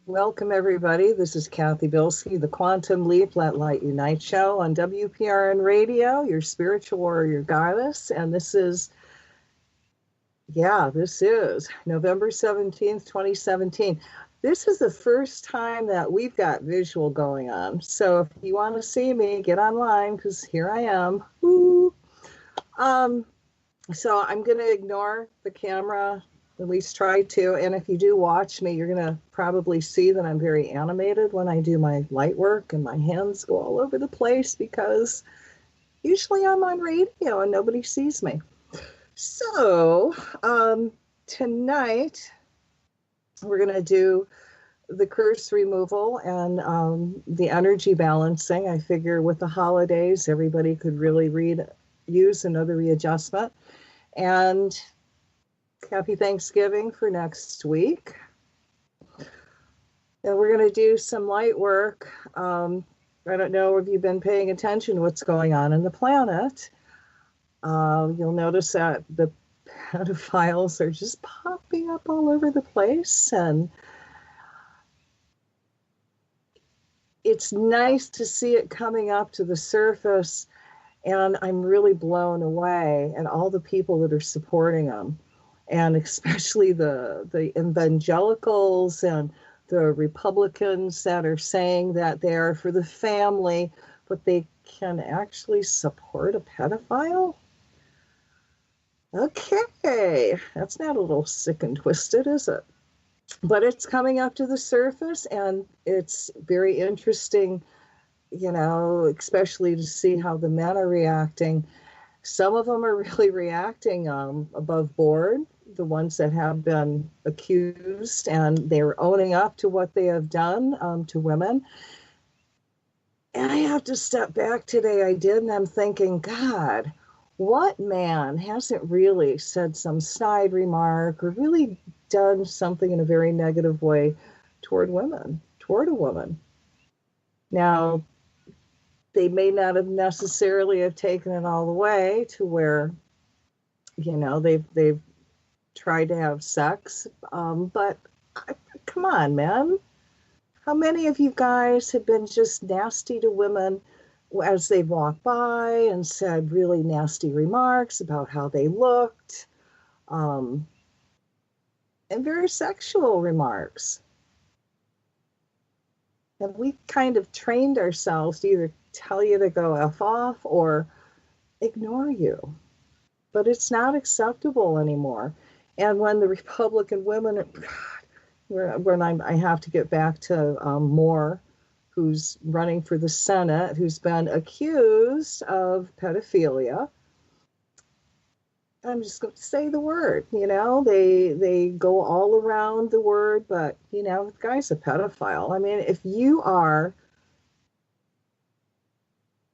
Welcome, everybody. This is Cathy Bilsky, the Quantum Leap, Let Light Unite show on UPRN Radio, your spiritual warrior goddess. And this is November 17th, 2017. This is the first time that we've got visual going on. So if you want to see me, get online because here I am. Woo. So I'm going to ignore the camera, at least try to. And if you do watch me, you're going to probably see that I'm very animated when I do my light work and my hands go all over the place because usually I'm on radio and nobody sees me. So tonight we're going to do the curse removal and the energy balancing. I figure with the holidays, everybody could really use another readjustment. And happy Thanksgiving for next week. And we're going to do some light work. I don't know if you've been paying attention to what's going on in the planet. You'll notice that the pedophiles are just popping up all over the place. And it's nice to see it coming up to the surface. And I'm really blown away at all the people that are supporting them. And especially the evangelicals and the Republicans that are saying that they are for the family, but they can actually support a pedophile? Okay, that's not a little sick and twisted, is it? But it's coming up to the surface, and it's very interesting, especially to see how the men are reacting. Some of them are really reacting above board, the ones that have been accused, and they're owning up to what they have done to women. And I have to step back today. I did, and I'm thinking, God, what man hasn't really said some snide remark or really done something in a very negative way toward a woman? Now, they may not have necessarily have taken it all the way to where, they've tried to have sex. But come on, man. How many of you guys have been just nasty to women as they walked by and said really nasty remarks about how they looked, and very sexual remarks? And we kind of trained ourselves to either tell you to go F off or ignore you. But it's not acceptable anymore. And when the Republican women, I have to get back to Moore, who's running for the Senate, who's been accused of pedophilia. I'm just going to say the word, they go all around the word, but, the guy's a pedophile. I mean, if you are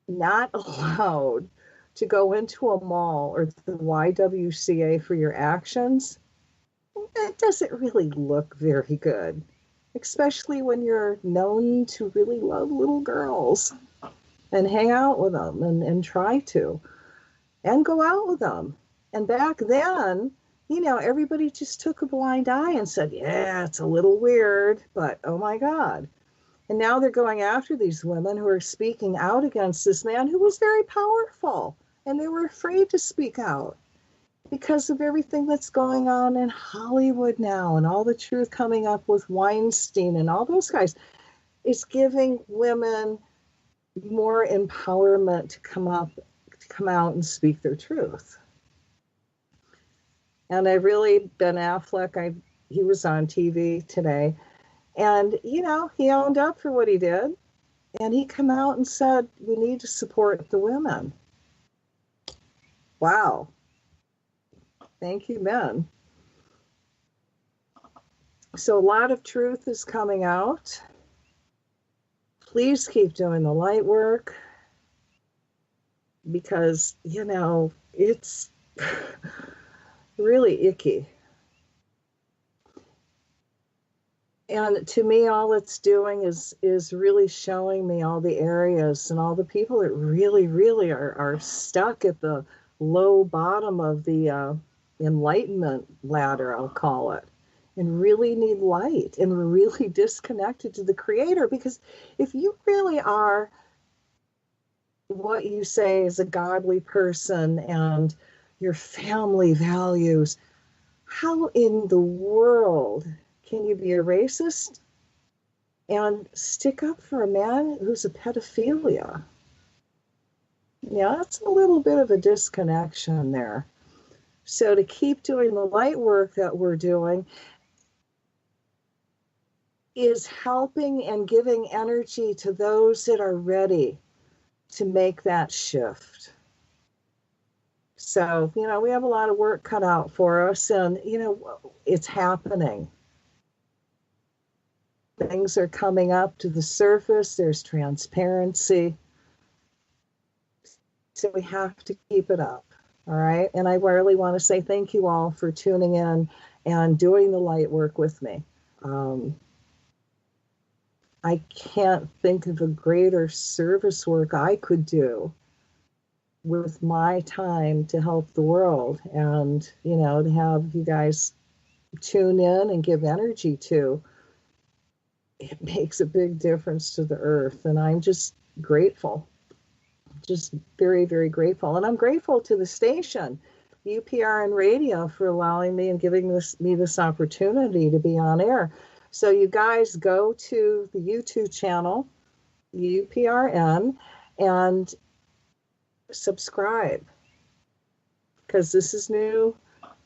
not allowed to go into a mall or the YWCA for your actions, that doesn't really look very good, especially when you're known to really love little girls and hang out with them and try to, and go out with them. And back then, everybody just took a blind eye and said, yeah, it's a little weird, but oh my God. And now they're going after these women who are speaking out against this man who was very powerful. And they were afraid to speak out because of everything that's going on in Hollywood now and all the truth coming up with Weinstein and all those guys. It's giving women more empowerment to come out and speak their truth. And Ben Affleck, he was on TV today, and, he owned up for what he did, and he came out and said, we need to support the women. Wow. Thank you, men. So a lot of truth is coming out. Please keep doing the light work because, it's really icky. And to me, all it's doing is really showing me all the areas and all the people that really are stuck at the low bottom of the enlightenment ladder, I'll call it. and really need light and we're really disconnected to the Creator. Because if you really are what you say is a godly person and your family values, how in the world can you be a racist and stick up for a man who's a pedophilia? Yeah, that's a little bit of a disconnection there. So to keep doing the light work that we're doing is helping and giving energy to those that are ready to make that shift. So, we have a lot of work cut out for us, and, it's happening. Things are coming up to the surface. There's transparency. So we have to keep it up. All right. And I really want to say thank you all for tuning in and doing the light work with me. I can't think of a greater service work I could do with my time to help the world, and, to have you guys tune in and give energy to. It makes a big difference to the earth. And I'm just grateful. Just very, very grateful. And I'm grateful to the station, UPRN Radio, for allowing me and giving me this opportunity to be on air. So you guys go to the YouTube channel, UPRN, and subscribe, because this is new,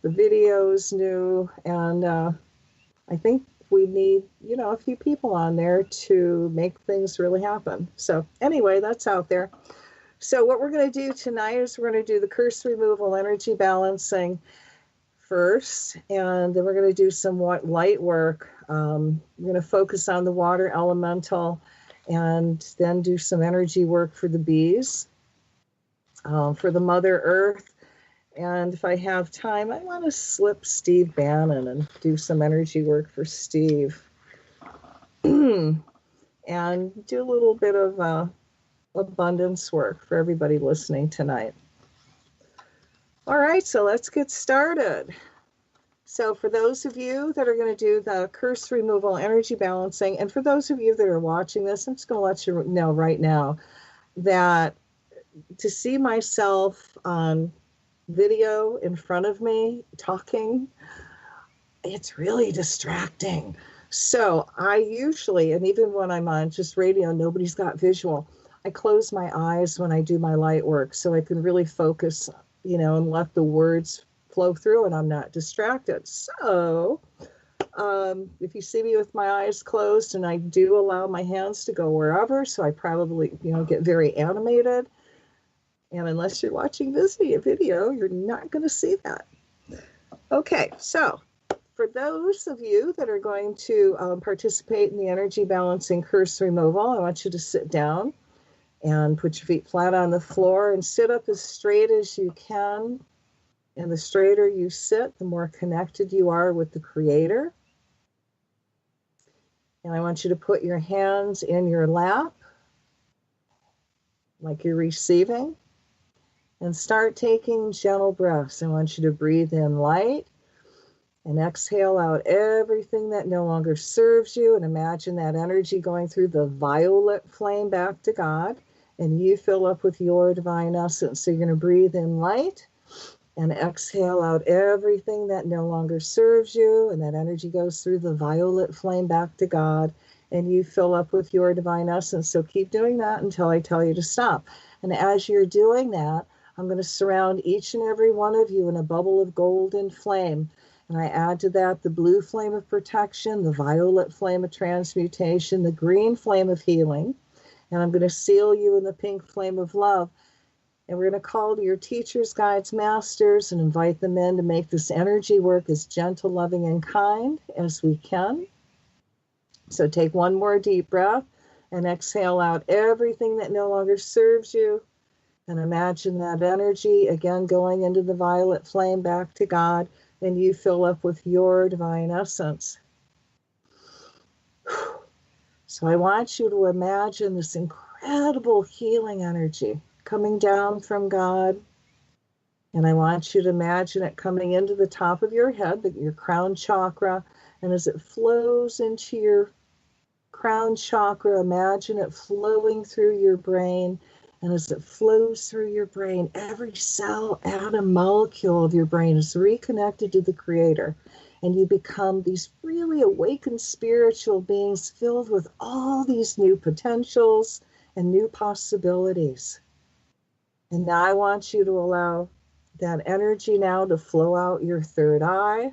the video's new, and I think we need, a few people on there to make things really happen. So anyway, that's out there. So what we're going to do tonight is we're going to do the curse removal, energy balancing first, and then we're going to do some light work. We're going to focus on the water elemental and then do some energy work for the bees, for the Mother Earth. And if I have time, I want to slip Steve Bannon and do some energy work for Steve. And do a little bit of abundance work for everybody listening tonight. All right, so let's get started. So for those of you that are going to do the curse removal, energy balancing, and for those of you that are watching this, I'm just going to let you know right now that to see myself on video in front of me talking, it's really distracting. So I usually, and even when I'm on just radio, nobody's got visual, I close my eyes when I do my light work so I can really focus, and let the words flow through and I'm not distracted. So if you see me with my eyes closed, and I do allow my hands to go wherever, so I probably, get very animated. And unless you're watching video, you're not going to see that. Okay, so for those of you that are going to participate in the energy balancing curse removal, I want you to sit down and put your feet flat on the floor and sit up as straight as you can. And the straighter you sit, the more connected you are with the Creator. And I want you to put your hands in your lap, like you're receiving. And start taking gentle breaths. I want you to breathe in light and exhale out everything that no longer serves you. And imagine that energy going through the violet flame back to God. And you fill up with your divine essence. So you're going to breathe in light and exhale out everything that no longer serves you. And that energy goes through the violet flame back to God. And you fill up with your divine essence. So keep doing that until I tell you to stop. And as you're doing that, I'm going to surround each and every one of you in a bubble of golden flame. And I add to that the blue flame of protection, the violet flame of transmutation, the green flame of healing. And I'm going to seal you in the pink flame of love. And we're going to call to your teachers, guides, masters, and invite them in to make this energy work as gentle, loving, and kind as we can. So take one more deep breath and exhale out everything that no longer serves you. And imagine that energy again going into the violet flame back to God, and you fill up with your divine essence. So I want you to imagine this incredible healing energy coming down from God. And I want you to imagine it coming into the top of your head, your crown chakra, And as it flows into your crown chakra, imagine it flowing through your brain. And as it flows through your brain, every cell, atom, molecule of your brain is reconnected to the Creator. And you become these really awakened spiritual beings filled with all these new potentials and new possibilities. And now I want you to allow that energy now to flow out your third eye.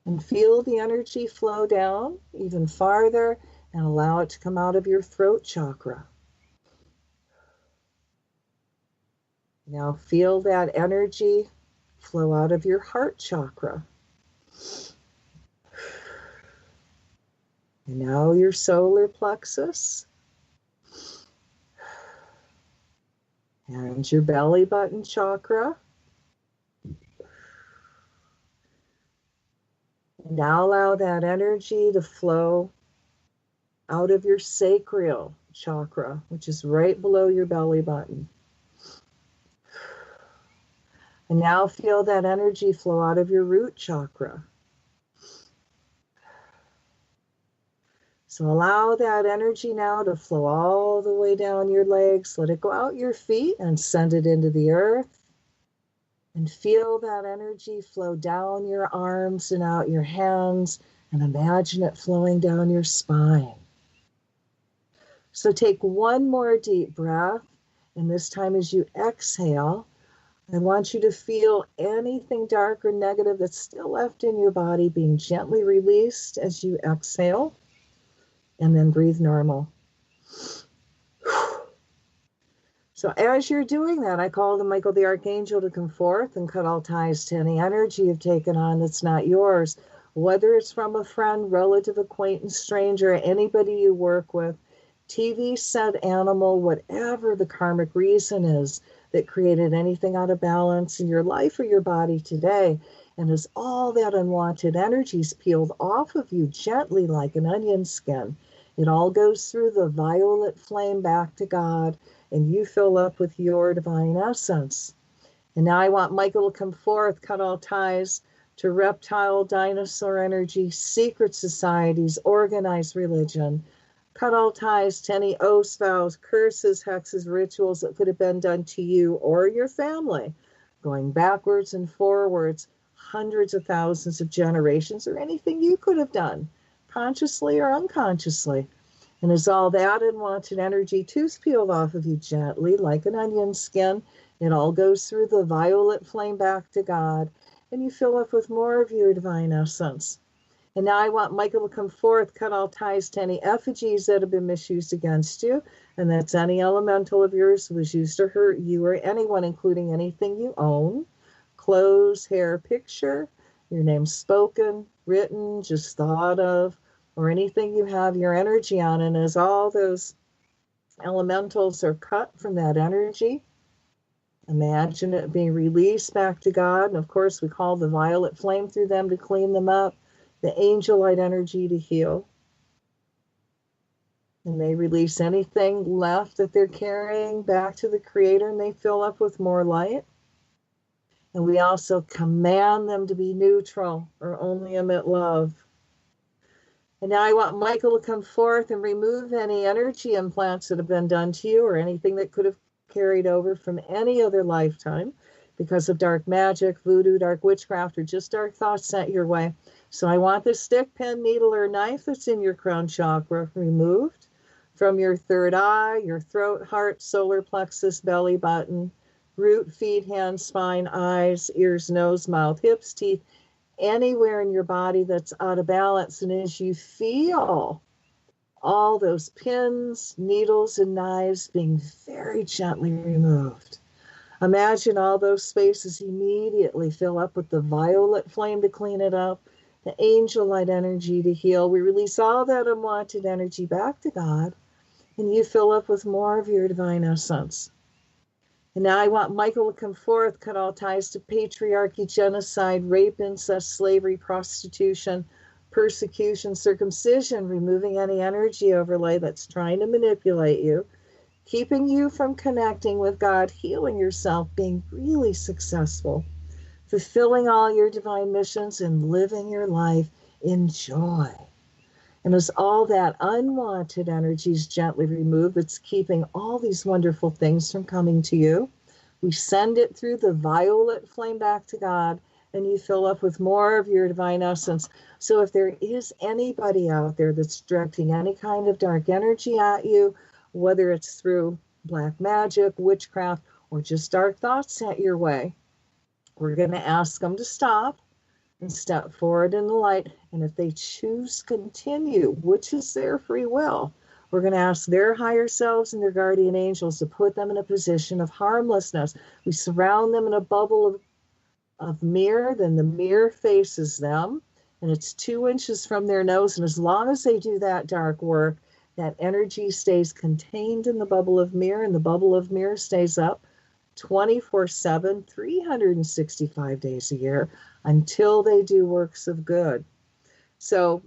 And feel the energy flow down even farther and allow it to come out of your throat chakra. Now feel that energy flow out of your heart chakra. And now your solar plexus. And your belly button chakra. Now allow that energy to flow out of your sacral chakra, which is right below your belly button. And now feel that energy flow out of your root chakra. So allow that energy now to flow all the way down your legs. Let it go out your feet and send it into the earth. And feel that energy flow down your arms and out your hands. And imagine it flowing down your spine. So take one more deep breath. And this time as you exhale, I want you to feel anything dark or negative that's still left in your body being gently released as you exhale, and then breathe normal. So as you're doing that, I call on Michael the Archangel to come forth and cut all ties to any energy you've taken on that's not yours, whether it's from a friend, relative, acquaintance, stranger, anybody you work with, TV set, animal, whatever the karmic reason is that created anything out of balance in your life or your body today. And as all that unwanted energy is peeled off of you gently like an onion skin, it all goes through the violet flame back to God, and you fill up with your divine essence. And now I want Michael to come forth, cut all ties to reptile, dinosaur energy, secret societies, organized religion, cut all ties to any oaths, vows, curses, hexes, rituals that could have been done to you or your family, going backwards and forwards, hundreds of thousands of generations, or anything you could have done, consciously or unconsciously. And as all that unwanted energy too is peeled off of you gently, like an onion skin, it all goes through the violet flame back to God, and you fill up with more of your divine essence. And now I want Michael to come forth, cut all ties to any effigies that have been misused against you. And that's any elemental of yours who was used to hurt you or anyone, including anything you own, clothes, hair, picture, your name spoken, written, just thought of, or anything you have your energy on. And as all those elementals are cut from that energy, imagine it being released back to God. And of course, we call the violet flame through them to clean them up, the angel light energy to heal. And they release anything left that they're carrying back to the Creator, and they fill up with more light. And we also command them to be neutral or only emit love. And now I want Michael to come forth and remove any energy implants that have been done to you or anything that could have carried over from any other lifetime because of dark magic, voodoo, dark witchcraft, or just dark thoughts sent your way. So I want the stick, pen, needle, or knife that's in your crown chakra removed from your third eye, your throat, heart, solar plexus, belly button, root, feet, hands, spine, eyes, ears, nose, mouth, hips, teeth, anywhere in your body that's out of balance. And as you feel all those pins, needles, and knives being very gently removed, imagine all those spaces immediately fill up with the violet flame to clean it up, the angel light energy to heal. We release all that unwanted energy back to God, and you fill up with more of your divine essence. And now I want Michael to come forth, cut all ties to patriarchy, genocide, rape, incest, slavery, prostitution, persecution, circumcision, removing any energy overlay that's trying to manipulate you, keeping you from connecting with God, healing yourself, being really successful. fulfilling all your divine missions and living your life in joy. And as all that unwanted energy is gently removed, it's keeping all these wonderful things from coming to you. We send it through the violet flame back to God, and you fill up with more of your divine essence. So if there is anybody out there that's directing any kind of dark energy at you, whether it's through black magic, witchcraft, or just dark thoughts sent your way, we're going to ask them to stop and step forward in the light. And if they choose to continue, which is their free will, we're going to ask their higher selves and their guardian angels to put them in a position of harmlessness. We surround them in a bubble of mirror, then the mirror faces them, and it's 2 inches from their nose. And as long as they do that dark work, that energy stays contained in the bubble of mirror, and the bubble of mirror stays up 24/7, 365 days a year until they do works of good. So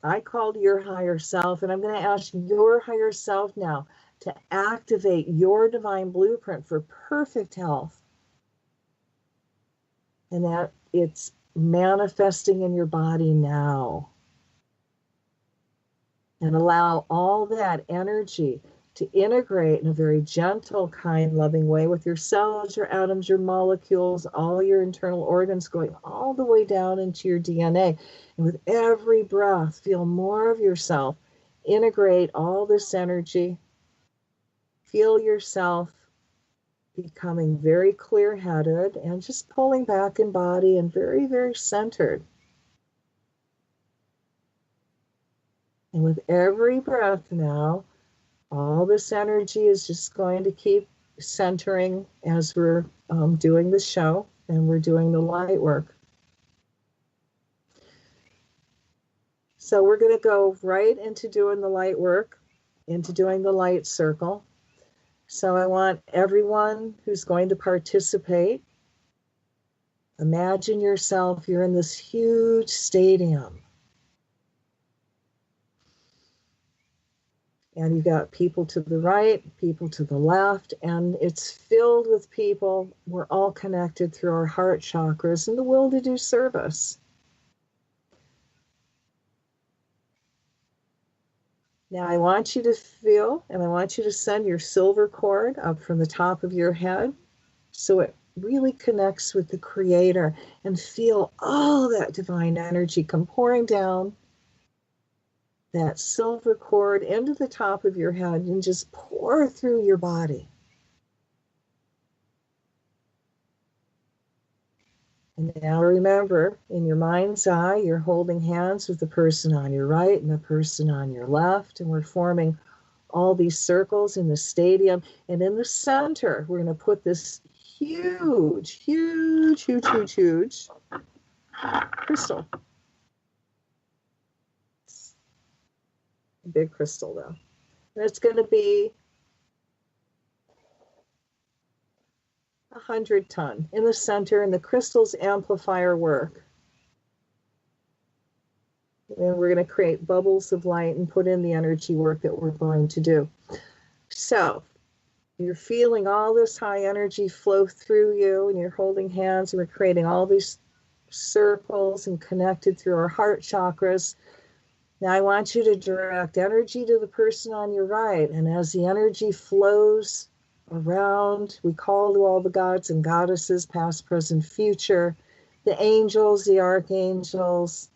I called your higher self, and I'm going to ask your higher self now to activate your divine blueprint for perfect health. And that it's manifesting in your body now. And allow all that energy to integrate in a very gentle, kind, loving way with your cells, your atoms, your molecules, all your internal organs, going all the way down into your DNA. And with every breath, feel more of yourself. Integrate all this energy. Feel yourself becoming very clear-headed and just pulling back in body and very, very centered. And with every breath now, all this energy is just going to keep centering as we're doing the show and we're doing the light work. So we're going to go right into doing the light work, into doing the light circle. So I want everyone who's going to participate, imagine yourself, you're in this huge stadium. And you got people to the right, people to the left, and it's filled with people. We're all connected through our heart chakras and the will to do service. Now I want you to feel, and I want you to send your silver cord up from the top of your head so it really connects with the Creator, and feel all that divine energy come pouring down that silver cord into the top of your head and just pour through your body. And now remember, in your mind's eye, you're holding hands with the person on your right and the person on your left, and we're forming all these circles in the stadium. And in the center, we're going to put this huge crystal. Big crystal, though. And it's going to be 100 ton in the center, and the crystals amplifier work. And we're going to create bubbles of light and put in the energy work that we're going to do. So you're feeling all this high energy flow through you, and you're holding hands, and we're creating all these circles and connected through our heart chakras. Now I want you to direct energy to the person on your right, and as the energy flows around, we call to all the gods and goddesses, past, present, future, the angels, the archangels,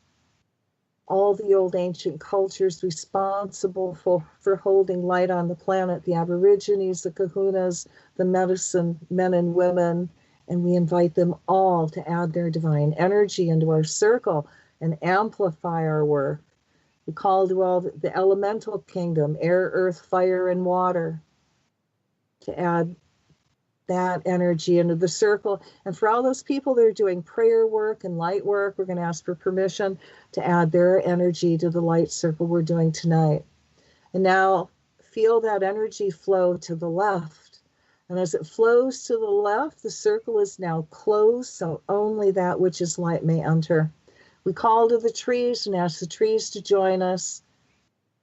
all the old ancient cultures responsible for holding light on the planet, the Aborigines, the Kahunas, the medicine men and women, and we invite them all to add their divine energy into our circle and amplify our work. We call to all the elemental kingdom, air, earth, fire, and water, to add that energy into the circle. And for all those people that are doing prayer work and light work, we're going to ask for permission to add their energy to the light circle we're doing tonight. And now feel that energy flow to the left. And as it flows to the left, the circle is now closed, so only that which is light may enter. We call to the trees and ask the trees to join us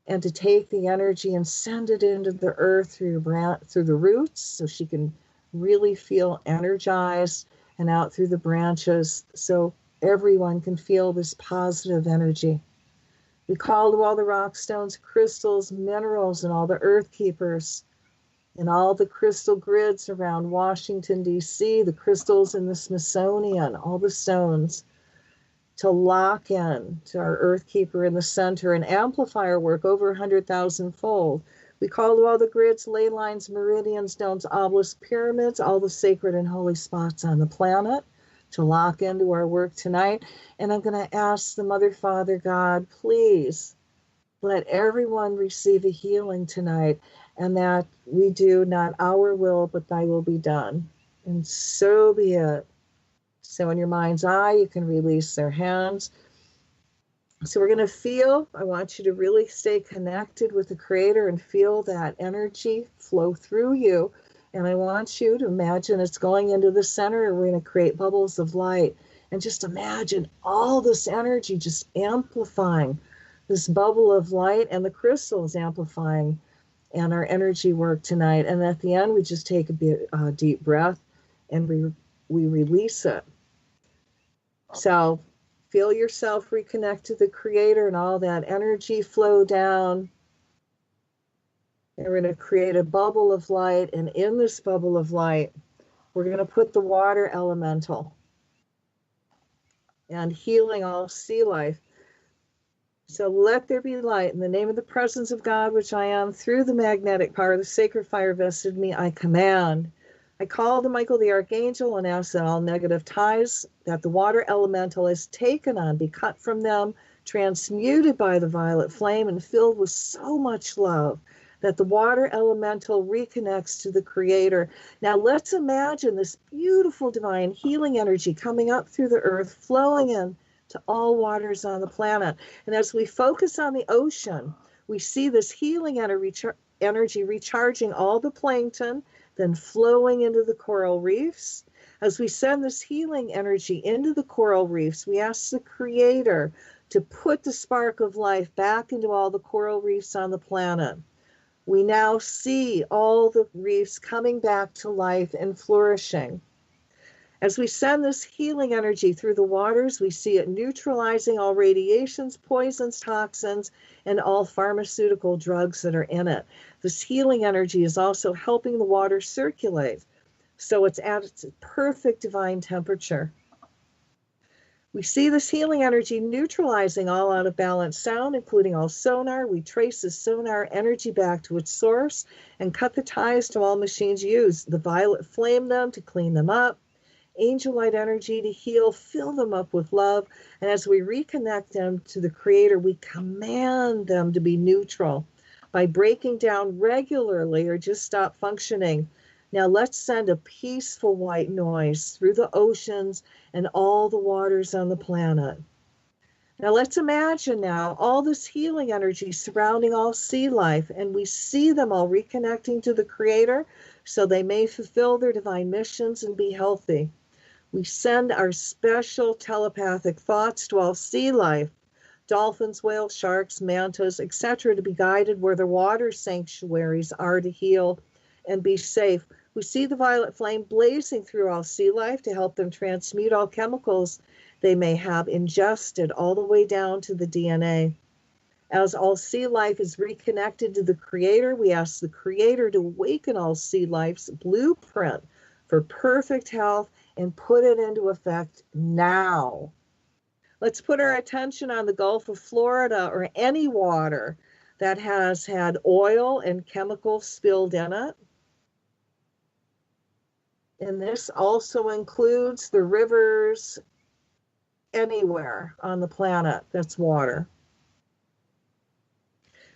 and to take the energy and send it into the earth through the roots so she can really feel energized. and out through the branches so everyone can feel this positive energy. We call to all the rock, stones, crystals, minerals, and all the earth keepers, and all the crystal grids around Washington, D.C., the crystals in the Smithsonian, all the stones, to lock in to our earth keeper in the center and amplify our work over 100,000 fold. We call to all the grids, ley lines, meridians, domes, obelisks, pyramids, all the sacred and holy spots on the planet to lock into our work tonight. And I'm going to ask the Mother, Father, God, please let everyone receive a healing tonight, and that we do not our will, but thy will be done. And so be it. So in your mind's eye, you can release their hands. So we're going to feel, I want you to really stay connected with the Creator and feel that energy flow through you. And I want you to imagine it's going into the center, and we're going to create bubbles of light. And just imagine all this energy just amplifying this bubble of light, and the crystals amplifying, and our energy work tonight. And at the end, we just take a deep breath, and we release it. So feel yourself reconnect to the Creator and all that energy flow down. And we're going to create a bubble of light. And in this bubble of light, we're going to put the water elemental and healing all sea life. So let there be light in the name of the presence of God, which I am, through the magnetic power of the sacred fire vested in me, I command. I call to Michael the Archangel and ask that all negative ties that the water elemental is taken on be cut from them, transmuted by the violet flame, and filled with so much love that the water elemental reconnects to the Creator. Now let's imagine this beautiful divine healing energy coming up through the earth, flowing in to all waters on the planet. And as we focus on the ocean, we see this healing energy recharging all the plankton, then flowing into the coral reefs. As we send this healing energy into the coral reefs, we ask the Creator to put the spark of life back into all the coral reefs on the planet. We now see all the reefs coming back to life and flourishing. As we send this healing energy through the waters, we see it neutralizing all radiations, poisons, toxins, and all pharmaceutical drugs that are in it. This healing energy is also helping the water circulate, so it's at its perfect divine temperature. We see this healing energy neutralizing all out of balance sound, including all sonar. We trace the sonar energy back to its source and cut the ties to all machines used. The violet flame them to clean them up. Angel light energy to heal, fill them up with love. And as we reconnect them to the Creator, we command them to be neutral by breaking down regularly or just stop functioning. Now let's send a peaceful white noise through the oceans and all the waters on the planet. Now let's imagine now all this healing energy surrounding all sea life, and we see them all reconnecting to the Creator so they may fulfill their divine missions and be healthy. We send our special telepathic thoughts to all sea life, dolphins, whales, sharks, mantas, etc., to be guided where the water sanctuaries are to heal and be safe. We see the violet flame blazing through all sea life to help them transmute all chemicals they may have ingested all the way down to the DNA. As all sea life is reconnected to the Creator, we ask the Creator to awaken all sea life's blueprint for perfect health and put it into effect now. Let's put our attention on the Gulf of Florida or any water that has had oil and chemicals spilled in it. And this also includes the rivers anywhere on the planet that's water.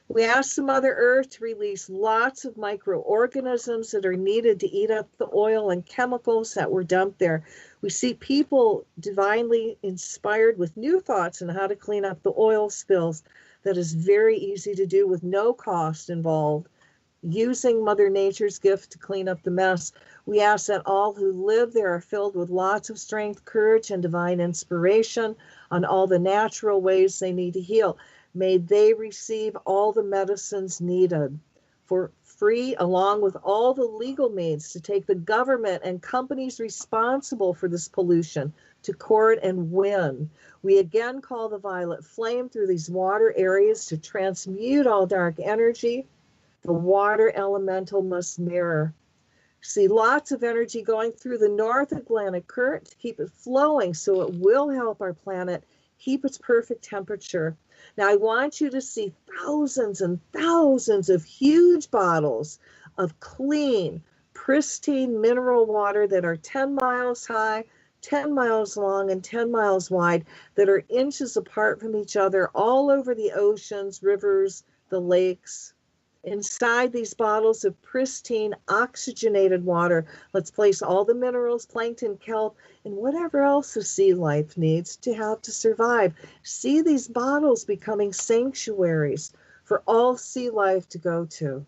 We ask the Mother Earth to release lots of microorganisms that are needed to eat up the oil and chemicals that were dumped there. We see people divinely inspired with new thoughts on how to clean up the oil spills. That is very easy to do with no cost involved. Using Mother Nature's gift to clean up the mess. We ask that all who live there are filled with lots of strength, courage, and divine inspiration on all the natural ways they need to heal. May they receive all the medicines needed for free, along with all the legal means, to take the government and companies responsible for this pollution to court and win. We again call the violet flame through these water areas to transmute all dark energy. The water elemental must mirror. See lots of energy going through the North Atlantic current to keep it flowing, so it will help our planet keep its perfect temperature. Now, I want you to see thousands and thousands of huge bottles of clean, pristine mineral water that are 10 miles high, 10 miles long, and 10 miles wide, that are inches apart from each other all over the oceans, rivers, the lakes. Inside these bottles of pristine, oxygenated water, let's place all the minerals, plankton, kelp, and whatever else the sea life needs to have to survive. See these bottles becoming sanctuaries for all sea life to go to.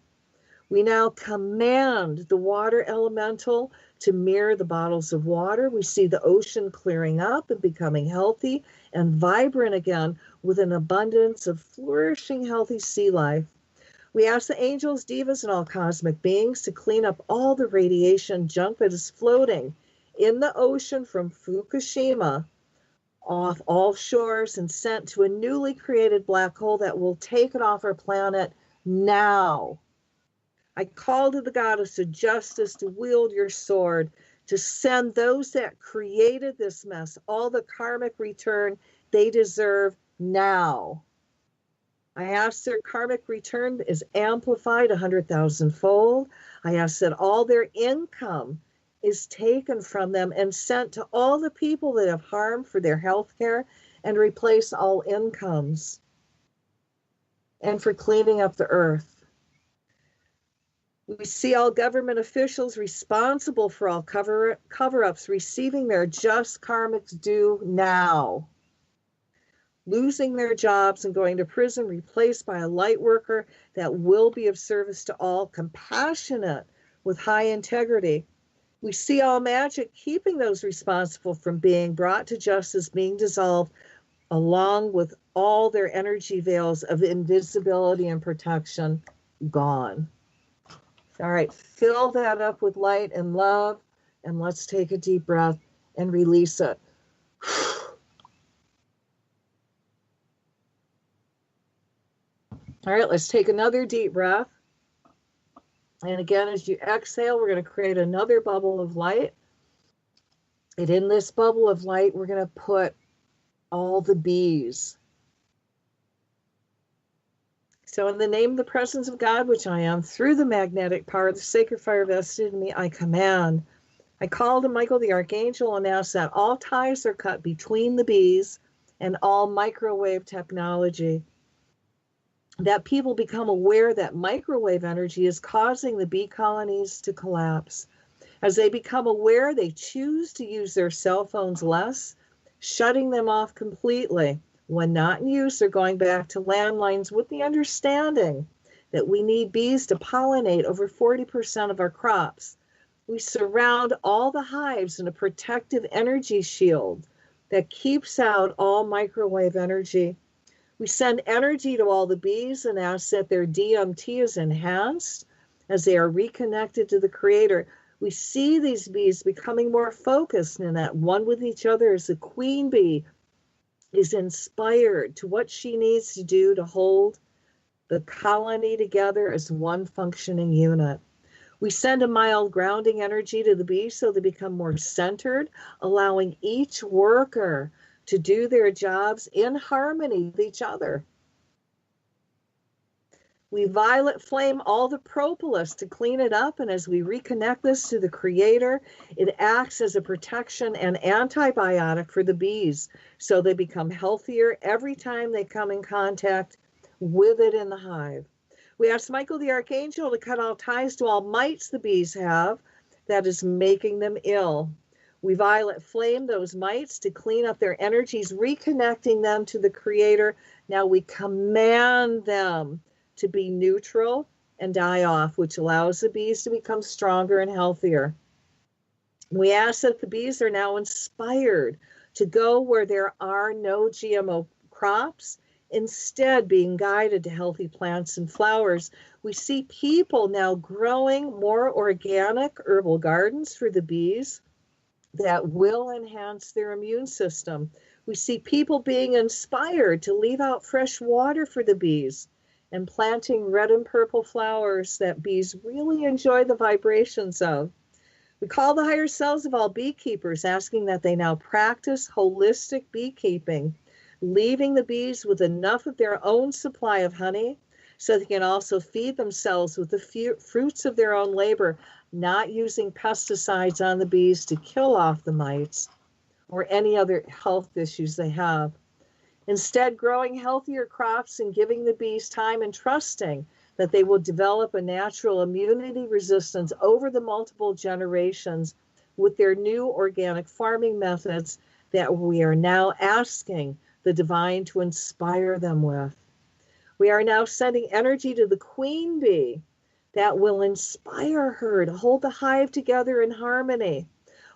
We now command the water elemental to mirror the bottles of water. We see the ocean clearing up and becoming healthy and vibrant again with an abundance of flourishing, healthy sea life. We ask the angels, divas, and all cosmic beings to clean up all the radiation junk that is floating in the ocean from Fukushima off all shores and sent to a newly created black hole that will take it off our planet now. I call to the goddess of justice to wield your sword, to send those that created this mess all the karmic return they deserve now. I ask their karmic return is amplified 100,000-fold. I ask that all their income is taken from them and sent to all the people that have harmed for their health care, and replace all incomes, and for cleaning up the earth. We see all government officials responsible for all cover-ups receiving their just karmic due now. Losing their jobs and going to prison, replaced by a light worker that will be of service to all, compassionate with high integrity. We see all magic keeping those responsible from being brought to justice being dissolved, along with all their energy veils of invisibility and protection gone. All right, fill that up with light and love, and let's take a deep breath and release it. All right, let's take another deep breath. And again, as you exhale, we're going to create another bubble of light. And in this bubble of light, we're going to put all the bees. So in the name of the presence of God, which I am, through the magnetic power of the sacred fire vested in me, I command. I call to Michael the Archangel and ask that all ties are cut between the bees and all microwave technology. That people become aware that microwave energy is causing the bee colonies to collapse. As they become aware, they choose to use their cell phones less, shutting them off completely. When not in use, they're going back to landlines with the understanding that we need bees to pollinate over 40% of our crops. We surround all the hives in a protective energy shield that keeps out all microwave energy. We send energy to all the bees and ask that their DMT is enhanced as they are reconnected to the Creator. We see these bees becoming more focused and at one with each other as the queen bee is inspired to what she needs to do to hold the colony together as one functioning unit. We send a mild grounding energy to the bees so they become more centered, allowing each worker to do their jobs in harmony with each other. We violet flame all the propolis to clean it up, and as we reconnect this to the Creator, it acts as a protection and antibiotic for the bees, so they become healthier every time they come in contact with it in the hive. We ask Michael the Archangel to cut all ties to all mites the bees have that is making them ill. We violet flame those mites to clean up their energies, reconnecting them to the Creator. Now we command them to be neutral and die off, which allows the bees to become stronger and healthier. We ask that the bees are now inspired to go where there are no GMO crops instead being guided to healthy plants and flowers. We see people now growing more organic herbal gardens for the bees that will enhance their immune system. We see people being inspired to leave out fresh water for the bees and planting red and purple flowers that bees really enjoy the vibrations of. We call the higher selves of all beekeepers, asking that they now practice holistic beekeeping, leaving the bees with enough of their own supply of honey so they can also feed themselves with the fruits of their own labor, not using pesticides on the bees to kill off the mites or any other health issues they have. Instead, growing healthier crops and giving the bees time and trusting that they will develop a natural immunity resistance over the multiple generations with their new organic farming methods that we are now asking the divine to inspire them with. We are now sending energy to the queen bee that will inspire her to hold the hive together in harmony.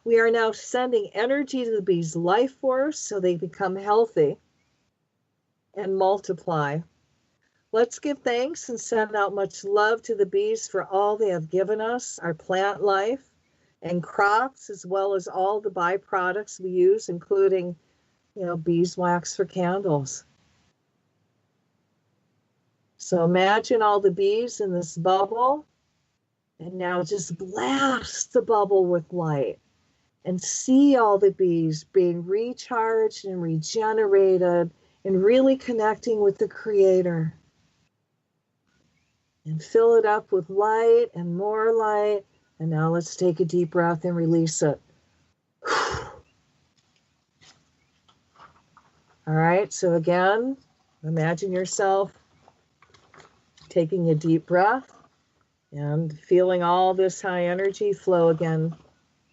We are now sending energy to the bee's life force so they become healthy and multiply. Let's give thanks and send out much love to the bees for all they have given us, our plant life and crops, as well as all the byproducts we use, including, beeswax for candles. So imagine all the bees in this bubble, and now just blast the bubble with light and see all the bees being recharged and regenerated and really connecting with the Creator. And fill it up with light and more light. And now let's take a deep breath and release it. All right, so again, imagine yourself taking a deep breath and feeling all this high energy flow again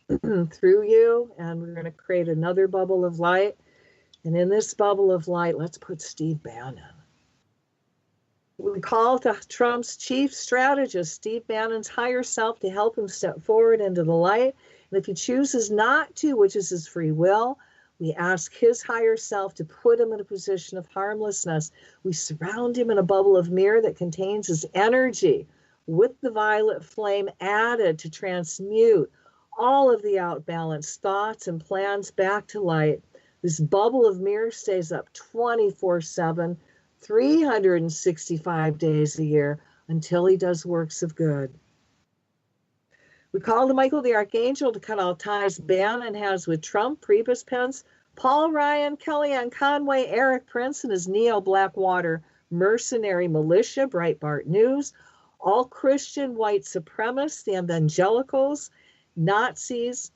through you. And we're going to create another bubble of light. And in this bubble of light, let's put Steve Bannon. We call to Trump's chief strategist, Steve Bannon's higher self, to help him step forward into the light. And if he chooses not to, which is his free will, we ask his higher self to put him in a position of harmlessness. We surround him in a bubble of mirror that contains his energy with the violet flame added to transmute all of the outbalanced thoughts and plans back to light. This bubble of mirror stays up 24/7. 365 days a year until he does works of good. We call to Michael the Archangel to cut all ties Bannon has with Trump, Priebus, Pence, Paul Ryan, Kellyanne Conway, Eric Prince and his Neo-Blackwater mercenary militia, Breitbart News, all Christian white supremacists, the evangelicals, Nazis,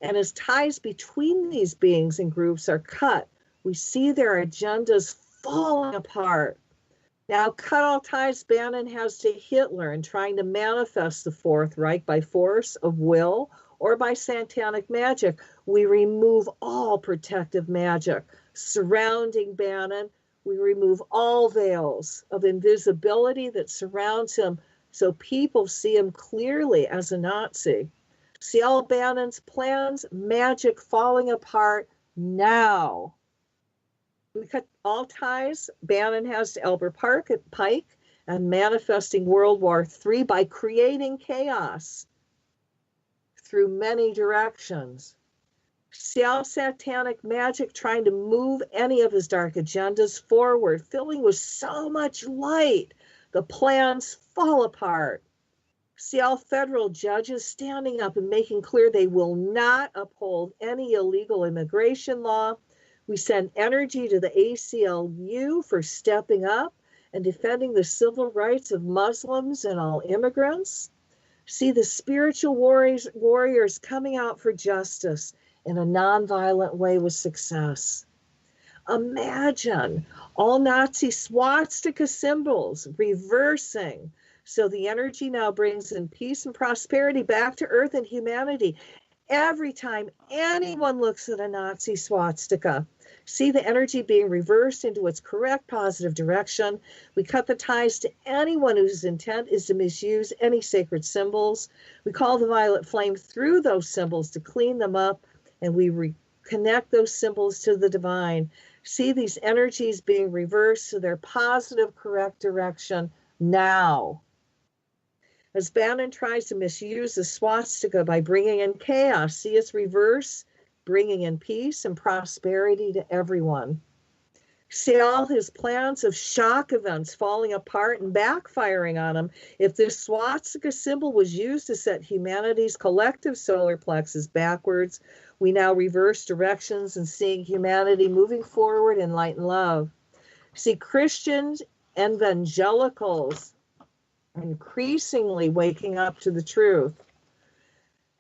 and as ties between these beings and groups are cut, we see their agendas falling apart. Now, cut all ties Bannon has to Hitler in trying to manifest the Fourth Reich by force of will or by satanic magic. We remove all protective magic surrounding Bannon. We remove all veils of invisibility that surrounds him so people see him clearly as a Nazi. See all Bannon's plans, magic falling apart now. We cut all ties Bannon has to Albert Pike and manifesting World War III by creating chaos through many directions. See all satanic magic trying to move any of his dark agendas forward, filling with so much light, the plans fall apart. See all federal judges standing up and making clear they will not uphold any illegal immigration law. We send energy to the ACLU for stepping up and defending the civil rights of Muslims and all immigrants. See the spiritual warriors coming out for justice in a nonviolent way with success. Imagine all Nazi swastika symbols reversing, so the energy now brings in peace and prosperity back to earth and humanity. Every time anyone looks at a Nazi swastika, see the energy being reversed into its correct positive direction. We cut the ties to anyone whose intent is to misuse any sacred symbols. We call the violet flame through those symbols to clean them up, and we reconnect those symbols to the divine. See these energies being reversed to their positive, correct direction now. As Bannon tries to misuse the swastika by bringing in chaos, see its reverse, bringing in peace and prosperity to everyone. See all his plans of shock events falling apart and backfiring on him. If this swastika symbol was used to set humanity's collective solar plexus backwards, we now reverse directions and seeing humanity moving forward in light and love. See, Christians, evangelicals, increasingly waking up to the truth.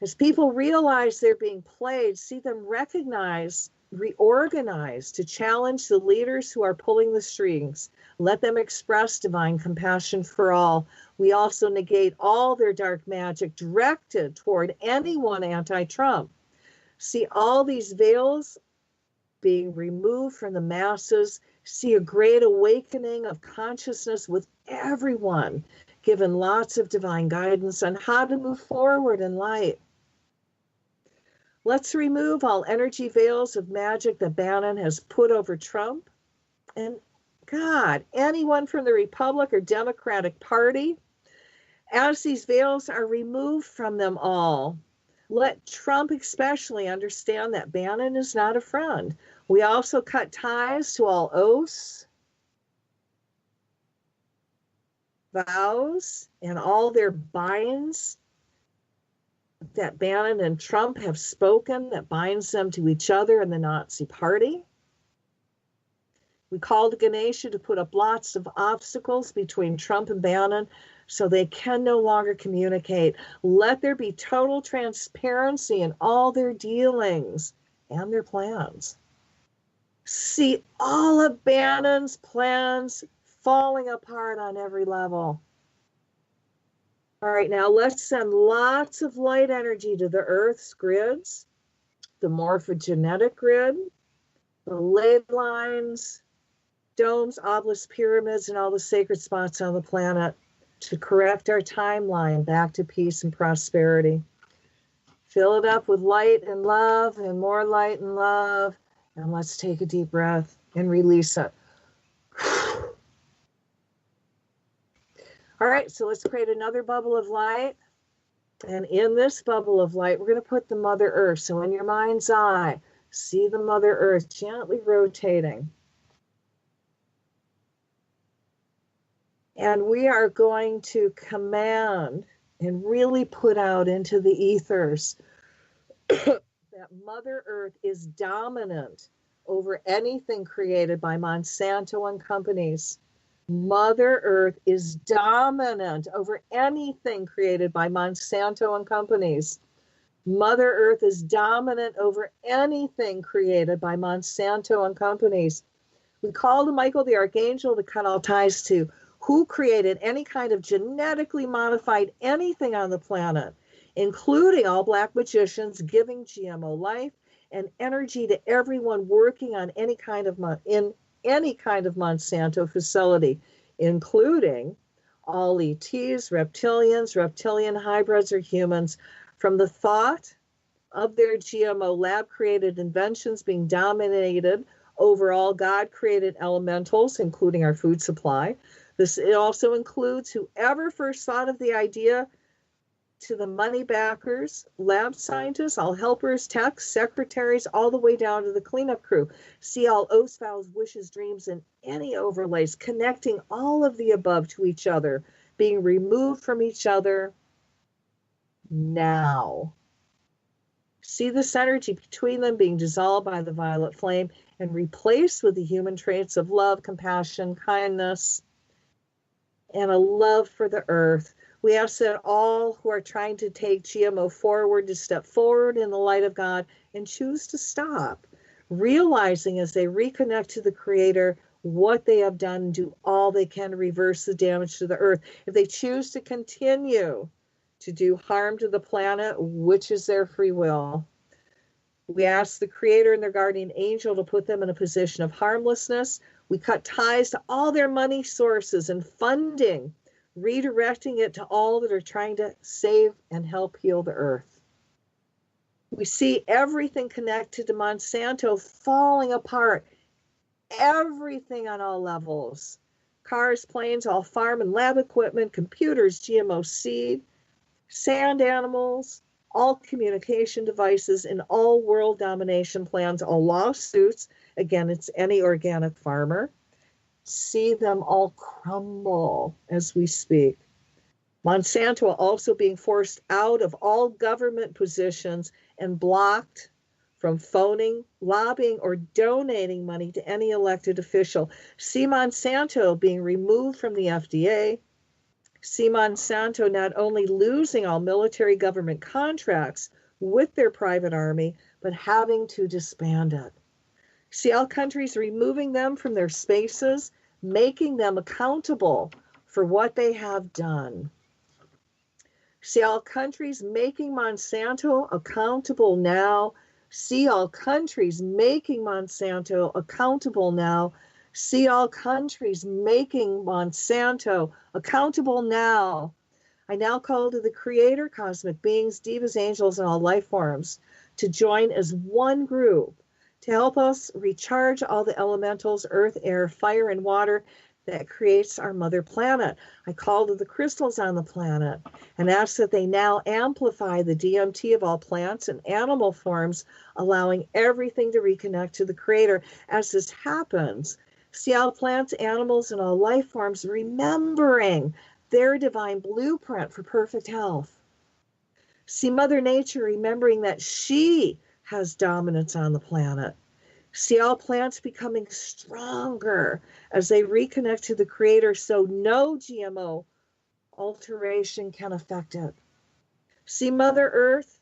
As people realize they're being played, see them recognize, reorganize to challenge the leaders who are pulling the strings. Let them express divine compassion for all. We also negate all their dark magic directed toward anyone anti-Trump. See all these veils being removed from the masses. See a great awakening of consciousness with everyone, given lots of divine guidance on how to move forward in light. Let's remove all energy veils of magic that Bannon has put over Trump and God, anyone from the Republic or Democratic Party. As these veils are removed from them all, let Trump especially understand that Bannon is not a friend. We also cut ties to all oaths, vows, and all their binds that Bannon and Trump have spoken that binds them to each other and the Nazi Party. We called Ganesha to put up lots of obstacles between Trump and Bannon so they can no longer communicate. Let there be total transparency in all their dealings and their plans. See all of Bannon's plans falling apart on every level. All right, now let's send lots of light energy to the Earth's grids, the morphogenetic grid, the ley lines, domes, obelisks, pyramids, and all the sacred spots on the planet to correct our timeline back to peace and prosperity. Fill it up with light and love and more light and love. And let's take a deep breath and release it. All right, so let's create another bubble of light. And in this bubble of light, we're going to put the Mother Earth. So in your mind's eye, see the Mother Earth gently rotating. And we are going to command and really put out into the ethers that Mother Earth is dominant over anything created by Monsanto and companies. Mother Earth is dominant over anything created by Monsanto and companies. Mother Earth is dominant over anything created by Monsanto and companies. We called Michael the Archangel to cut all ties to who created any kind of genetically modified anything on the planet, including all black magicians giving GMO life and energy to everyone working on any kind of Monsanto facility, including all ETs, reptilians, reptilian hybrids, or humans, from the thought of their GMO lab-created inventions being dominated over all God-created elementals, including our food supply. It also includes whoever first thought of the idea, to the money backers, lab scientists, all helpers, techs, secretaries, all the way down to the cleanup crew. See all oaths, vows, wishes, dreams, and any overlays, connecting all of the above to each other, being removed from each other now. See this energy between them being dissolved by the violet flame and replaced with the human traits of love, compassion, kindness, and a love for the earth. We ask that all who are trying to take GMO forward to step forward in the light of God and choose to stop, realizing as they reconnect to the Creator what they have done and do all they can to reverse the damage to the earth. If they choose to continue to do harm to the planet, which is their free will, we ask the Creator and their guardian angel to put them in a position of harmlessness. We cut ties to all their money sources and funding, redirecting it to all that are trying to save and help heal the earth. We see everything connected to Monsanto falling apart everything on all levels. Cars, planes, all farm and lab equipment, computers, GMO seed, sand animals, all communication devices, and all world domination plans, all lawsuits. Again, it's any organic farmer. See them all crumble as we speak. Monsanto also being forced out of all government positions and blocked from phoning, lobbying, or donating money to any elected official. See Monsanto being removed from the FDA. See Monsanto not only losing all military government contracts with their private army, but having to disband it. See all countries removing them from their spaces, making them accountable for what they have done. See all countries making Monsanto accountable now. See all countries making Monsanto accountable now. See all countries making Monsanto accountable now. I now call to the Creator, cosmic beings, divas, angels, and all life forms to join as one group to help us recharge all the elementals, earth, air, fire, and water that creates our mother planet. I call to the crystals on the planet and ask that they now amplify the DMT of all plants and animal forms, allowing everything to reconnect to the Creator. As this happens, see all plants, animals, and all life forms remembering their divine blueprint for perfect health. See Mother Nature remembering that she has dominance on the planet. See all plants becoming stronger as they reconnect to the Creator so no GMO alteration can affect it. See Mother Earth,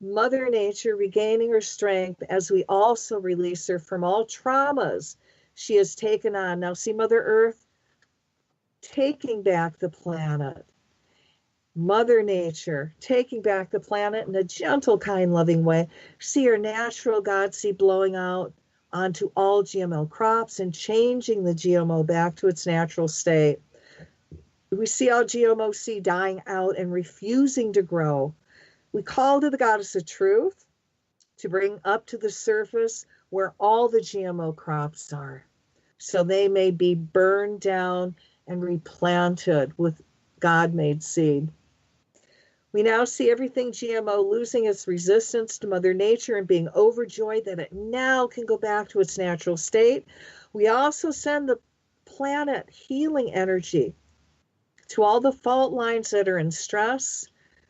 Mother Nature regaining her strength as we also release her from all traumas she has taken on. Now see Mother Earth taking back the planet. Mother Nature taking back the planet in a gentle, kind, loving way. See her natural God seed blowing out onto all GMO crops and changing the GMO back to its natural state. We see all GMO seed dying out and refusing to grow. We call to the Goddess of Truth to bring up to the surface where all the GMO crops are, so they may be burned down and replanted with God-made seed. We now see everything GMO losing its resistance to Mother Nature and being overjoyed that it now can go back to its natural state. We also send the planet healing energy to all the fault lines that are in stress.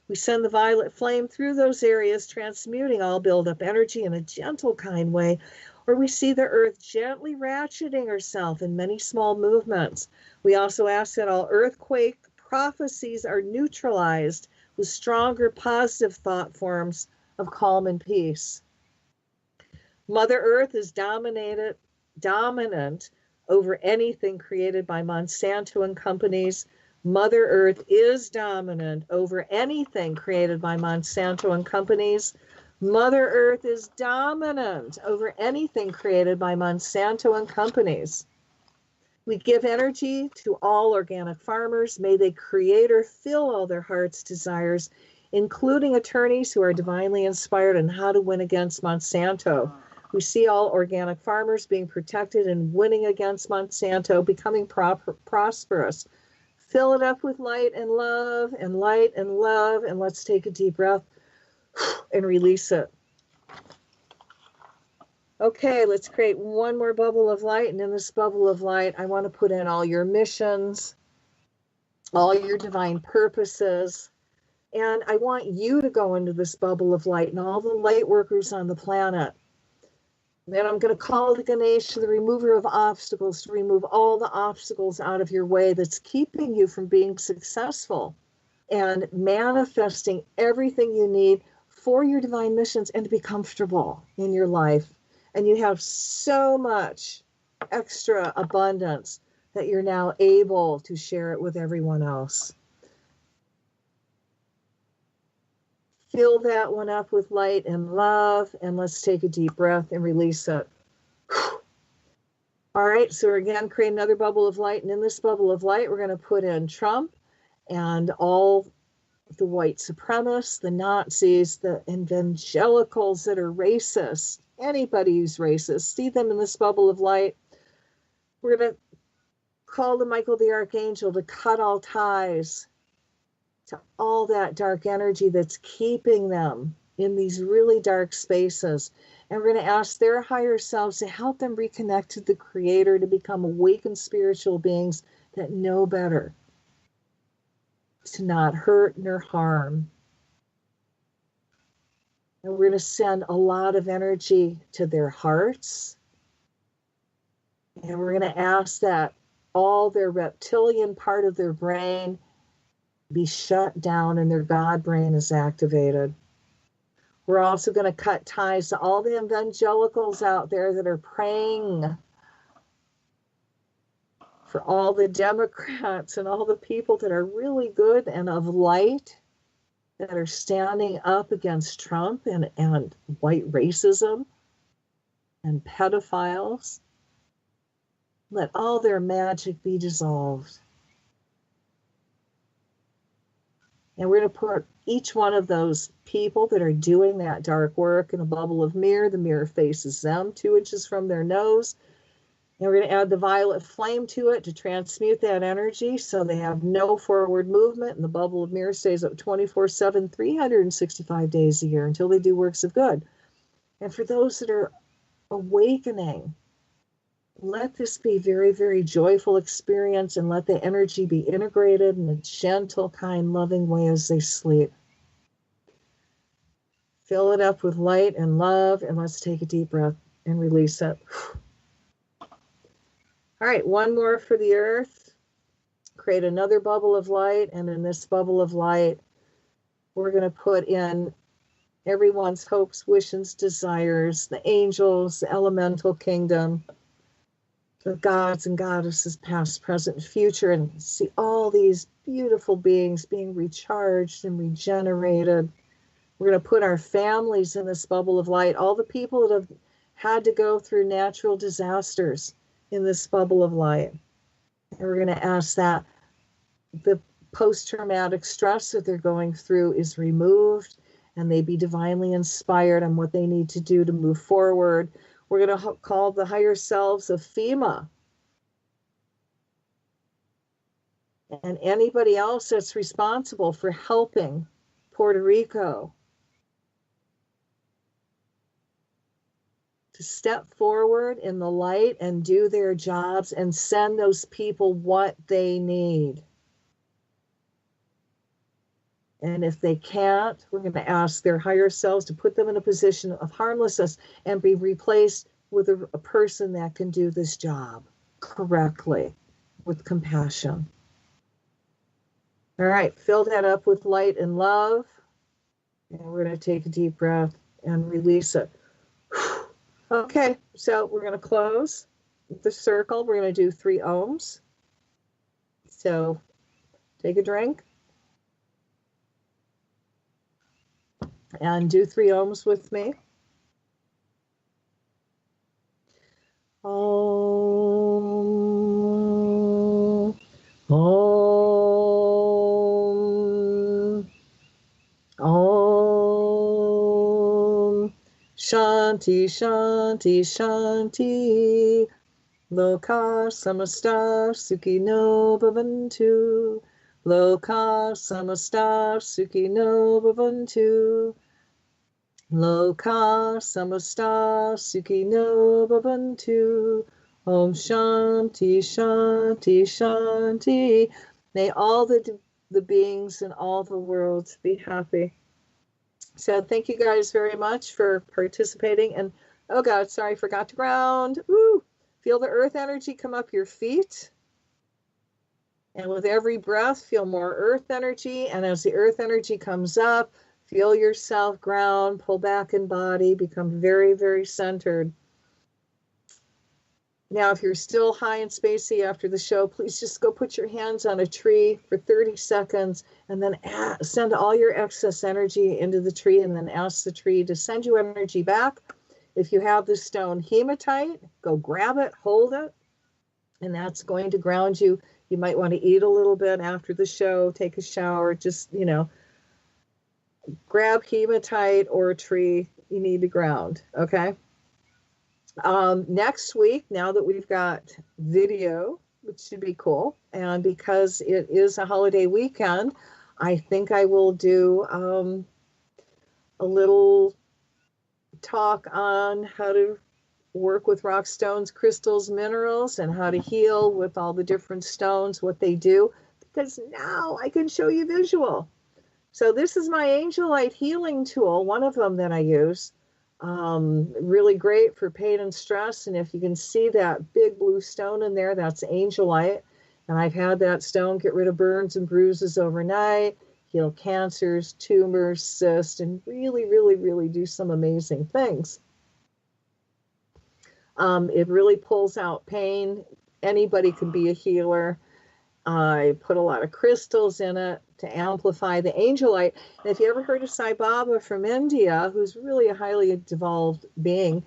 We send the violet flame through those areas, transmuting all buildup energy in a gentle, kind way, or we see the earth gently ratcheting herself in many small movements. We also ask that all earthquake prophecies are neutralized with stronger positive thought forms of calm and peace. Mother Earth is dominant over anything created by Monsanto and companies. Mother Earth is dominant over anything created by Monsanto and companies. Mother Earth is dominant over anything created by Monsanto and companies. We give energy to all organic farmers. May the Creator fill all their heart's desires, including attorneys who are divinely inspired on how to win against Monsanto. We see all organic farmers being protected and winning against Monsanto, becoming prosperous. Fill it up with light and love and light and love, and let's take a deep breath and release it. Okay, let's create one more bubble of light, and in this bubble of light, I want to put in all your missions, all your divine purposes, and I want you to go into this bubble of light and all the light workers on the planet. Then I'm going to call to Ganesh, the remover of obstacles, to remove all the obstacles out of your way that's keeping you from being successful and manifesting everything you need for your divine missions and to be comfortable in your life. And you have so much extra abundance that you're now able to share it with everyone else. Fill that one up with light and love, and let's take a deep breath and release it. All right, so we're again create another bubble of light, and in this bubble of light, we're going to put in Trump and all the white supremacists, the Nazis, the evangelicals that are racist, anybody who's racist. See them in this bubble of light. We're going to call to Michael the Archangel to cut all ties to all that dark energy that's keeping them in these really dark spaces. And we're going to ask their higher selves to help them reconnect to the Creator, to become awakened spiritual beings that know better, to not hurt nor harm. And we're going to send a lot of energy to their hearts. And we're going to ask that all their reptilian part of their brain be shut down and their God brain is activated. We're also going to cut ties to all the evangelicals out there that are praying for all the Democrats and all the people that are really good and of light, that are standing up against Trump and white racism and pedophiles. Let all their magic be dissolved. And we're going to put each one of those people that are doing that dark work in a bubble of mirror. The mirror faces them 2 inches from their nose. And we're going to add the violet flame to it to transmute that energy so they have no forward movement. And the bubble of mirror stays up 24/7, 365 days a year until they do works of good. And for those that are awakening, let this be a very, very joyful experience, and let the energy be integrated in a gentle, kind, loving way as they sleep. Fill it up with light and love, and let's take a deep breath and release it. All right, one more for the earth. Create another bubble of light, and in this bubble of light, we're going to put in everyone's hopes, wishes, desires, the angels, the elemental kingdom, the gods and goddesses, past, present, and future, and see all these beautiful beings being recharged and regenerated. We're going to put our families in this bubble of light, all the people that have had to go through natural disasters in this bubble of light. And we're going to ask that the post-traumatic stress that they're going through is removed and they be divinely inspired on what they need to do to move forward. We're going to call the higher selves of FEMA and anybody else that's responsible for helping Puerto Rico to step forward in the light and do their jobs and send those people what they need. And if they can't, we're going to ask their higher selves to put them in a position of harmlessness and be replaced with a person that can do this job correctly with compassion. All right, fill that up with light and love. And we're going to take a deep breath and release it. Okay, so we're going to close the circle. We're going to do 3 ohms. So take a drink. And do 3 ohms with me. Om, Om, Om. Shanti, Shanti, Shanti. Loka samasta sukhino bhavantu. Loka samasta sukhino bhavantu. Loka samasta sukhino bhavantu. Om Shanti, Shanti, Shanti. May all the beings in all the worlds be happy. So thank you guys very much for participating. And oh God, sorry, forgot to ground. Woo! Feel the earth energy come up your feet. And with every breath, feel more earth energy. And as the earth energy comes up, feel yourself ground, pull back in body, become very, very centered. Now, if you're still high and spacey after the show, please just go put your hands on a tree for 30 seconds and then send all your excess energy into the tree and then ask the tree to send you energy back. If you have the stone hematite, go grab it, hold it, and that's going to ground you. You might want to eat a little bit after the show, take a shower, just, grab hematite or a tree you need to ground, okay? Next week, now that we've got video, which should be cool, and because it is a holiday weekend, I think I will do a little talk on how to work with rock stones, crystals, minerals, and how to heal with all the different stones, what they do, because now I can show you visual. So this is my Angel Light healing tool, one of them that I use. Really great for pain and stress. And if you can see that big blue stone in there, that's Angel Light. And I've had that stone get rid of burns and bruises overnight, heal cancers, tumors, cysts, and really, really, really do some amazing things. It really pulls out pain. Anybody can be a healer. I put a lot of crystals in it to amplify the angel light. And if you ever heard of Sai Baba from India, who's really a highly evolved being,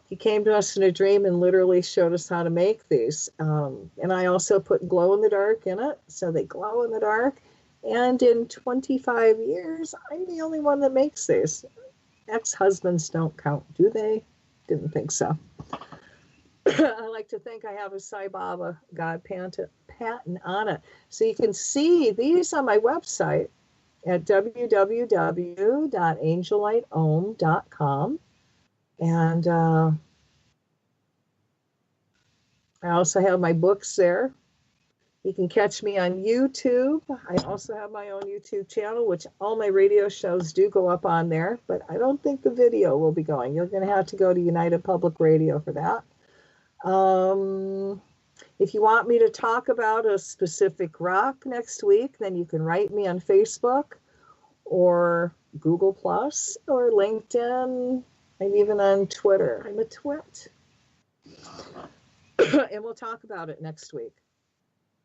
he came to us in a dream and literally showed us how to make these. And I also put glow in the dark in it, so they glow in the dark. And in 25 years, I'm the only one that makes these. Ex-husbands don't count, do they? Didn't think so. I like to think I have a Sai Baba God patent on it. So you can see these on my website at www.angellightom.com. And I also have my books there. You can catch me on YouTube. I also have my own YouTube channel, which all my radio shows do go up on there, but I don't think the video will be going. You're going to have to go to United Public Radio for that. If you want me to talk about a specific rock next week, then you can write me on Facebook or Google Plus or LinkedIn. I'm even on Twitter. I'm a twit. And we'll talk about it next week.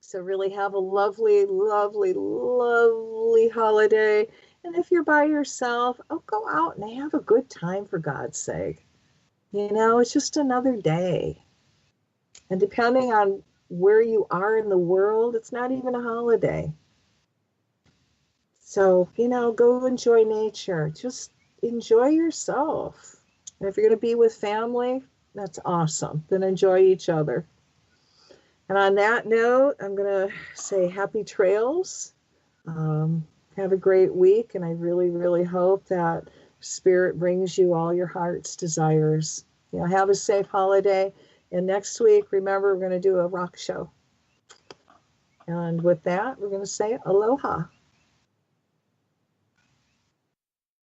So really have a lovely, lovely, lovely holiday. And if you're by yourself, go out and have a good time, for God's sake. You know, it's just another day. And depending on where you are in the world, it's not even a holiday. So, you know, go enjoy nature. Just enjoy yourself. And if you're going to be with family, that's awesome. Then enjoy each other. And on that note, I'm going to say happy trails. Have a great week. And I really, really hope that Spirit brings you all your heart's desires. You know, have a safe holiday. And next week, remember, we're going to do a rock show. And with that, we're going to say aloha.